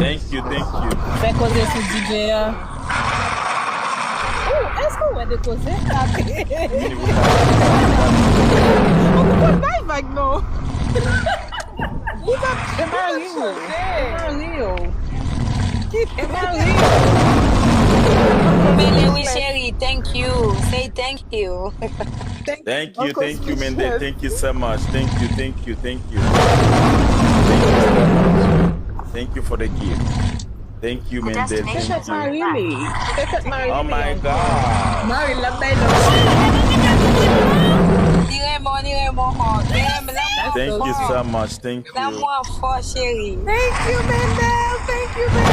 Thank you. Fais causer sur DJ. Oh, est-ce qu'on va déposer? On peut pas le vague, non? C'est Mario. Oui, chérie, thank you. Say thank you. Thank you, Mendel. Thank you so much. Thank you. Thank you for the gift. Thank you, Mendel. Thank you. Oh my God. Marie, la belle. Thank you so much. Thank you. L'amour fort, chérie. Thank you, Mendel. Thank you, baby.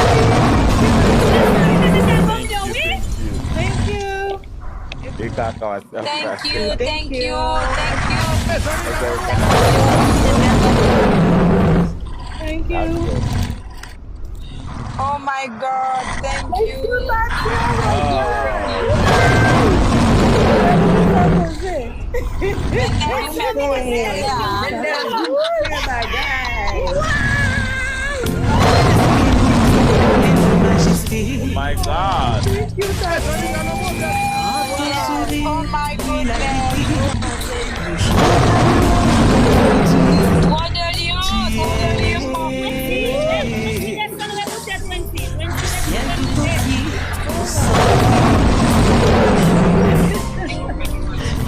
Thank you. Thank you. Thank you. Oh my God, thank you. My God. Oh my goodness. Droit de lion.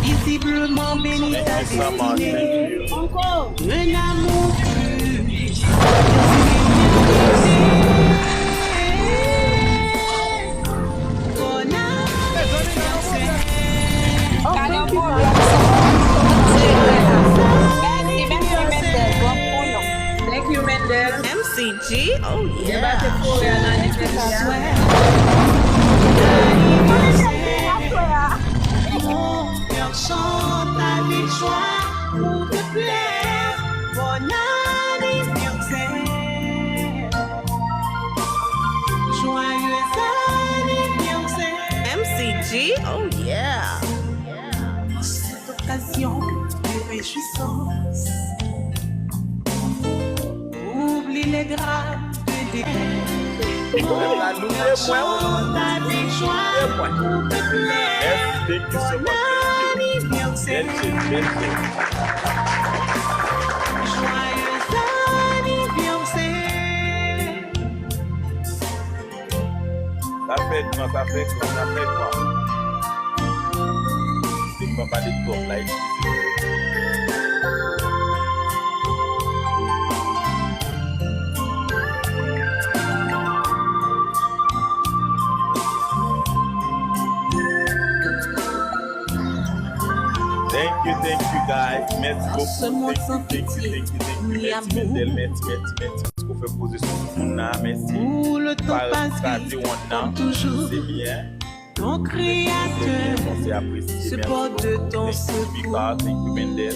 Visiblement béni ta destinée. Un amour plus. Thank you, Mendel. MCG, oh yeah. Mon cœur chante avec joie pour te plaire. Bon anniversaire. Joyeux anniversaire. MCG, oh yeah. En cette occasion de réjouissance, oublie les drames de décès. Chante avec joie pour te plaire. Bon anniversaire. Joyeux anniversaire. Ça fait quoi? C'est pas mal de tours là. Thank you guys. Merci beaucoup. Merci Mendel. Merci. Parce qu'on fait poser sur mon âme. Merci. Où le temps passe vite, comme toujours. C'est bien. Ton créateur C'est apprécié. se porte de ton secours. Thank you, Mendel.